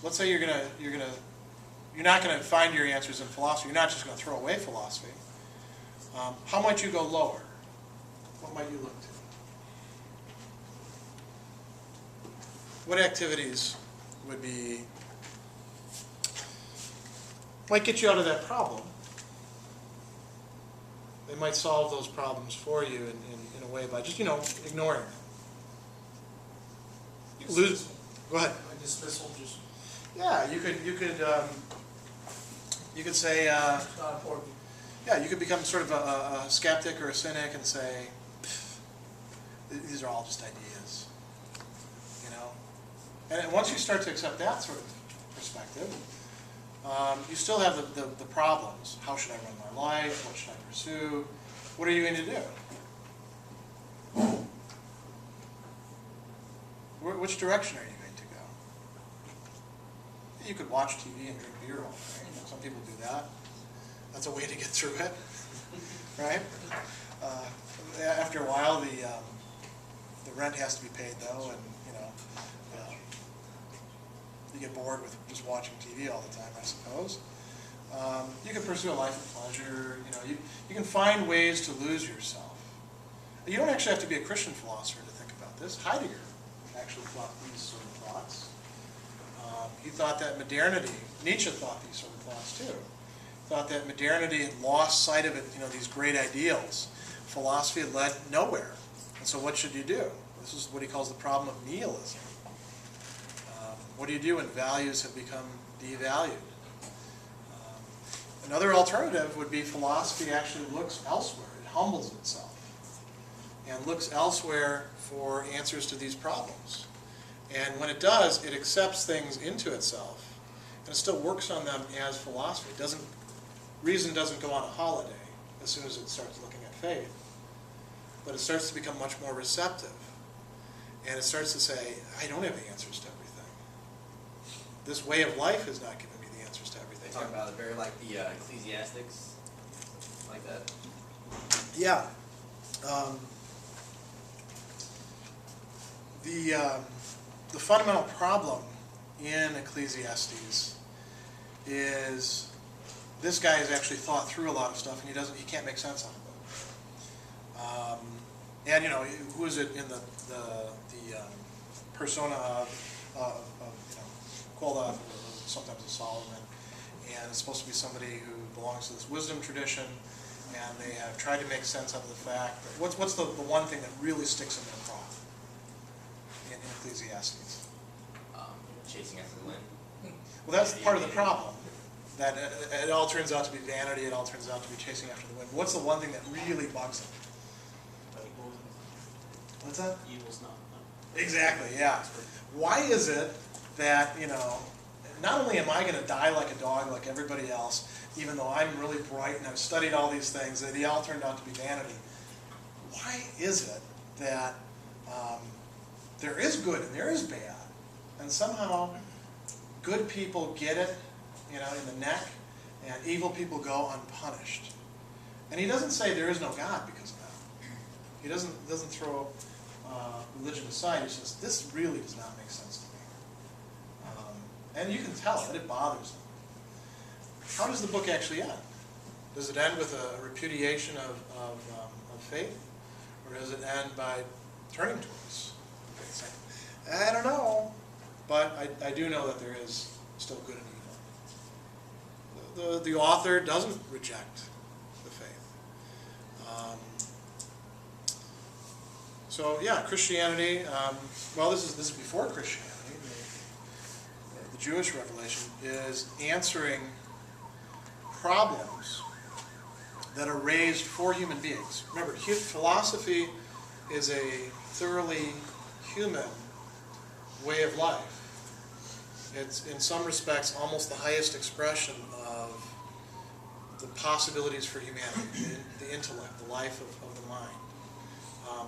let's say you're not gonna find your answers in philosophy. You're not just gonna throw away philosophy. How might you go lower? What might you look to? What activities might get you out of that problem? They might solve those problems for you in a way by just, ignoring them. Go ahead. A dismissal, just Yeah, you could say, it's not important. yeah, you could become sort of a skeptic or a cynic and say, these are all just ideas, And once you start to accept that sort of perspective, you still have the problems. How should I run my life? What should I pursue? What are you going to do? Which direction are you going to go? You could watch TV and drink beer all day. Some people do that. That's a way to get through it, right? After a while, the rent has to be paid though, and you get bored with just watching TV all the time, I suppose. You can pursue a life of pleasure. You can find ways to lose yourself. You don't actually have to be a Christian philosopher to think about this. Heidegger actually thought these sort of thoughts. He thought that modernity, Nietzsche thought these sort of thoughts too. Thought that modernity had lost sight of it, these great ideals. Philosophy had led nowhere. And so what should you do? This is what he calls the problem of nihilism. What do you do when values have become devalued? Another alternative would be philosophy actually looks elsewhere. It humbles itself and looks elsewhere for answers to these problems. And when it does, it accepts things into itself, and it still works on them as philosophy. Reason doesn't go on a holiday as soon as it starts looking at faith, but it starts to become much more receptive. And it starts to say, I don't have the answers to everything. This way of life is not giving me the answers to everything. They talk about it very like the Ecclesiastics, like that. Yeah. The fundamental problem in Ecclesiastes is this guy has actually thought through a lot of stuff, and he can't make sense out of it. And who is it in the persona of called sometimes a Solomon, and it's supposed to be somebody who belongs to this wisdom tradition, and they have tried to make sense out of the fact that what's the one thing that really sticks in their craw in Ecclesiastes? Chasing after the wind. Well, that's part of the problem. That it all turns out to be vanity. It all turns out to be chasing after the wind. What's the one thing that really bugs them? What's that? Evil's not. Exactly. Yeah. Why is it that not only am I going to die like a dog like everybody else, even though I'm really bright and I've studied all these things, they all turned out to be vanity. Why is it that there is good and there is bad, and somehow good people get it, in the neck, and evil people go unpunished? And he doesn't say there is no God because of that. He doesn't throw religion aside. He says this really does not make sense to me. And you can tell that it bothers them. How does the book actually end? Does it end with a repudiation of faith? Or does it end by turning towards faith? Saying, I don't know, but I do know that there is still good and evil. The author doesn't reject the faith. So yeah, Christianity, this is before Christianity. The Jewish revelation is answering problems that are raised for human beings. Remember, philosophy is a thoroughly human way of life. It's, in some respects, almost the highest expression of the possibilities for humanity, the intellect, the life of the mind.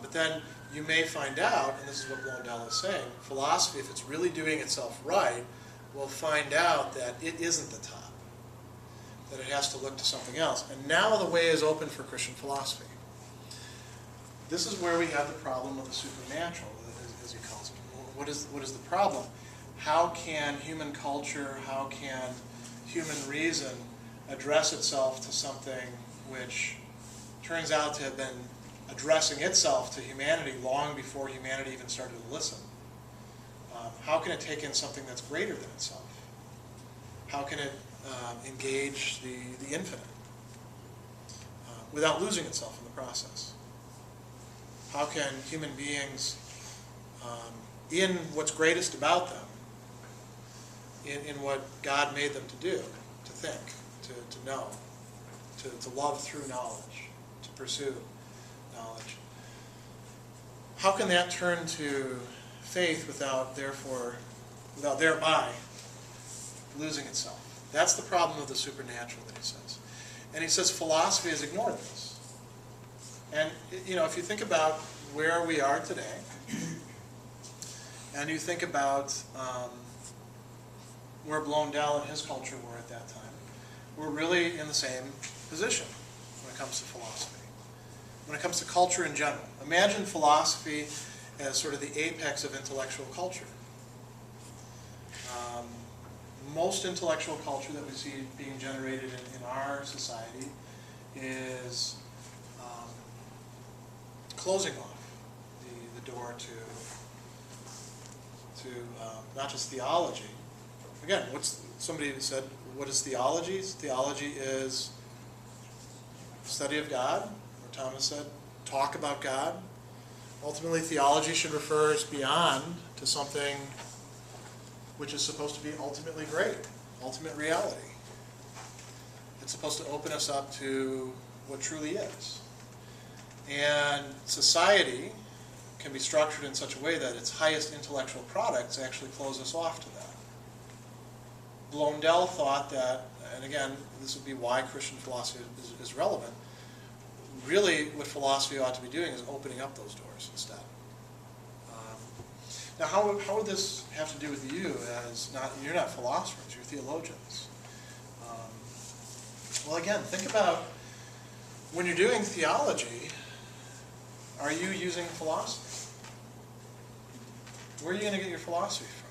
But then you may find out, and this is what Blondel is saying, philosophy, if it's really doing itself right, will find out that it isn't the top, that it has to look to something else. And now the way is open for Christian philosophy. This is where we have the problem of the supernatural, as he calls it. What is the problem? how can human culture, how can human reason address itself to something which turns out to have been addressing itself to humanity long before humanity even started to listen? How can it take in something that's greater than itself? How can it engage the infinite without losing itself in the process? How can human beings, in what's greatest about them, in what God made them to do, to think, to know, to love through knowledge, to pursue knowledge, how can that turn to faith without thereby losing itself? That's the problem of the supernatural that he says. And he says philosophy has ignored this. And if you think about where we are today, and you think about where Blondel and his culture were at that time, we're really in the same position when it comes to philosophy. When it comes to culture in general. Imagine philosophy as sort of the apex of intellectual culture. Most intellectual culture that we see being generated in our society is closing off the door to not just theology. Again, somebody said, what is theology? Theology is study of God, or Thomas said, talk about God. Ultimately, theology should refer us beyond to something which is supposed to be ultimately great, ultimate reality. It's supposed to open us up to what truly is. And society can be structured in such a way that its highest intellectual products actually close us off to that. Blondel thought that, and again, this would be why Christian philosophy is relevant, really what philosophy ought to be doing is opening up those doors instead. Now, how would this have to do with you you're not philosophers, you're theologians? Well, again, think about when you're doing theology, are you using philosophy? Where are you going to get your philosophy from?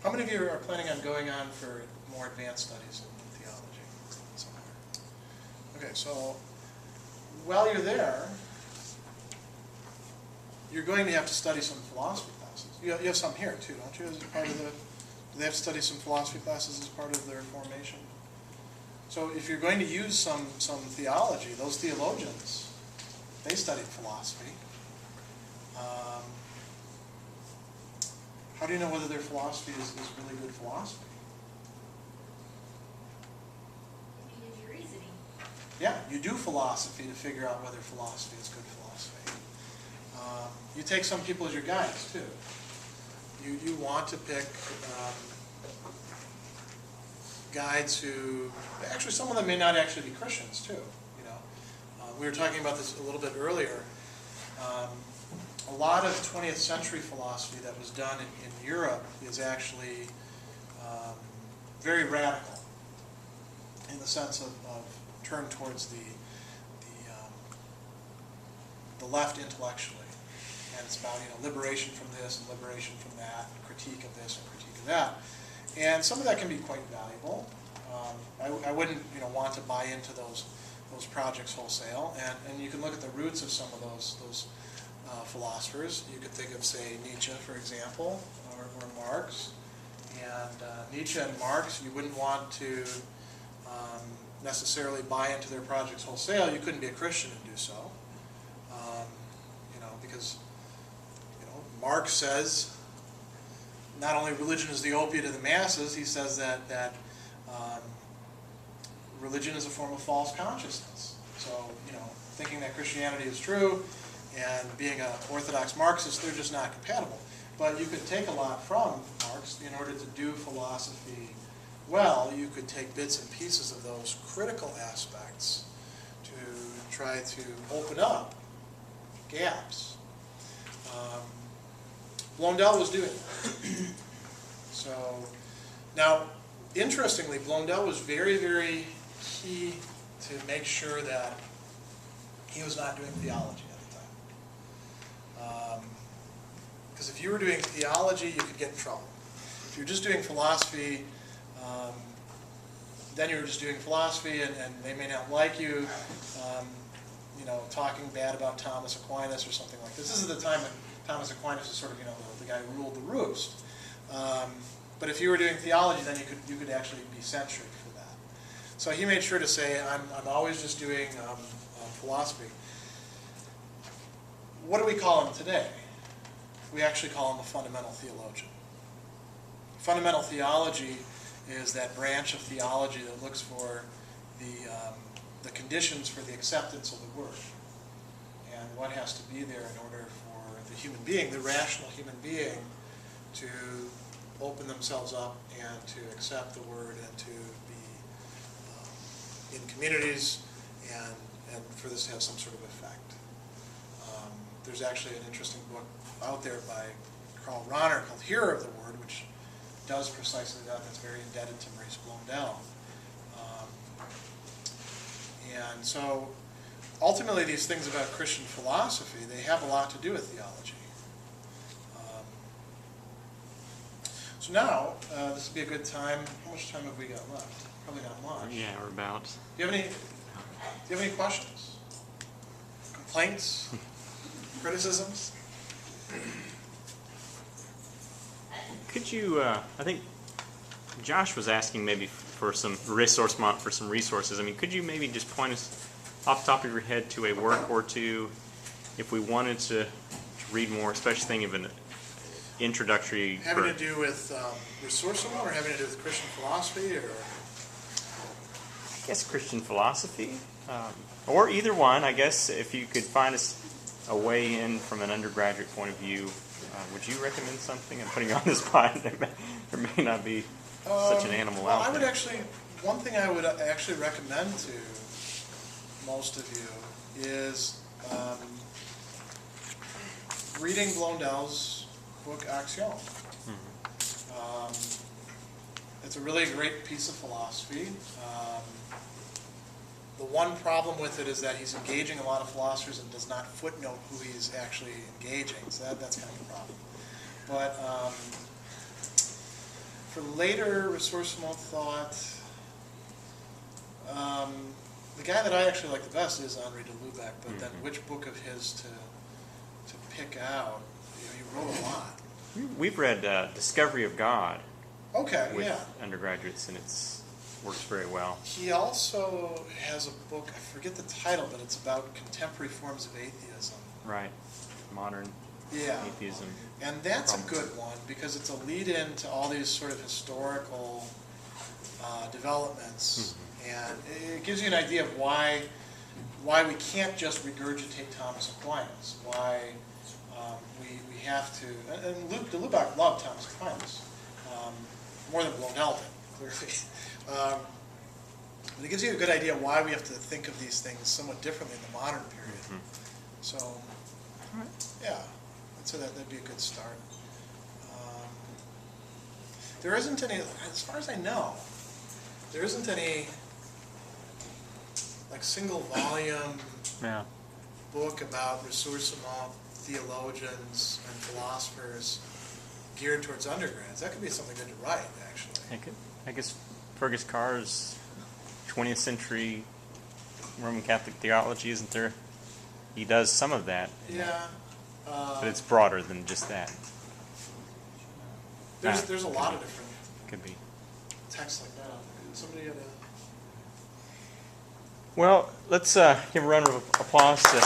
How many of you are planning on going on for more advanced studies in theology somewhere? Okay, so while you're there, you're going to have to study some philosophy classes. You have some here too, don't you? As part of do they have to study some philosophy classes as part of their formation? So if you're going to use some theology, those theologians, they studied philosophy. How do you know whether their philosophy is really good philosophy? You use your reasoning. Yeah, you do philosophy to figure out whether philosophy is good philosophy. You take some people as your guides too. You want to pick guides who, actually some of them may not actually be Christians too. We were talking about this a little bit earlier. A lot of 20th century philosophy that was done in Europe is actually very radical in the sense of turned towards the left intellectually. And it's about liberation from this and liberation from that, and critique of this and critique of that. And some of that can be quite valuable. I wouldn't want to buy into those projects wholesale. And you can look at the roots of some of those philosophers. You could think of, say, Nietzsche, for example, or Marx. And Nietzsche and Marx, you wouldn't want to necessarily buy into their projects wholesale. You couldn't be a Christian and do so. Because Marx says not only religion is the opiate of the masses, he says that religion is a form of false consciousness. So, thinking that Christianity is true and being an Orthodox Marxist, they're just not compatible. But you could take a lot from Marx in order to do philosophy well. You could take bits and pieces of those critical aspects to try to open up gaps. Blondel was doing that. So, now, interestingly, Blondel was very, very key to make sure that he was not doing theology at the time. Because if you were doing theology, you could get in trouble. If you're just doing philosophy, then you're just doing philosophy, and they may not like you, talking bad about Thomas Aquinas or something like this. This is the time when Thomas Aquinas was sort of, the guy who ruled the roost. But if you were doing theology, then you could actually be censured for that. So he made sure to say, I'm always just doing philosophy. What do we call him today? We actually call him a fundamental theologian. Fundamental theology is that branch of theology that looks for the conditions for the acceptance of the Word and what has to be there in order for the human being, the rational human being, to open themselves up and to accept the Word and to be in communities and for this to have some sort of effect. There's actually an interesting book out there by Karl Rahner called Hearer of the Word, which does precisely that. That's very indebted to Maurice Blondel. And so ultimately these things about Christian philosophy, they have a lot to do with theology. So now, this would be a good time. How much time have we got left? Probably not much. Yeah, we're about. Do you have any questions? Complaints? Criticisms? Could you, I think Josh was asking maybe for some resources. I mean, could you maybe just point us off the top of your head to a work or two if we wanted to read more, especially thinking of an introductory... Having to do with resourceful or having to do with Christian philosophy or... I guess Christian philosophy, or either one. I guess if you could find us a way in from an undergraduate point of view, would you recommend something? I'm putting you on the spot. There may not be such an animal out there. I would actually, one thing I would actually recommend to most of you is reading Blondel's book Action. It's a really great piece of philosophy. The one problem with it is that he's engaging a lot of philosophers and does not footnote who he's actually engaging, so that's kind of a problem. But for later resourceful thought, the guy that I actually like the best is Henri de Lubac, but then which book of his to pick out? He wrote a lot. We've read Discovery of God with yeah. undergraduates, and works very well. He also has a book, I forget the title, but it's about contemporary forms of atheism. Right. Modern atheism. And that's a good one because it's a lead-in to all these sort of historical developments. And it gives you an idea of why we can't just regurgitate Thomas Aquinas, why we have to... And de Lubac loved Thomas Aquinas, more than Blondel did, clearly. But it gives you a good idea why we have to think of these things somewhat differently in the modern period. So, yeah, I'd say that'd be a good start. There isn't any, as far as I know, there isn't any like single volume book about ressourcement theologians and philosophers geared towards undergrads. That could be something good to write, actually. I guess Fergus Carr's 20th century Roman Catholic theology, isn't there? He does some of that. Yeah. But it's broader than just that. There's a lot of different Could be. texts like that out there. Somebody had a... Well, let's give a round of applause to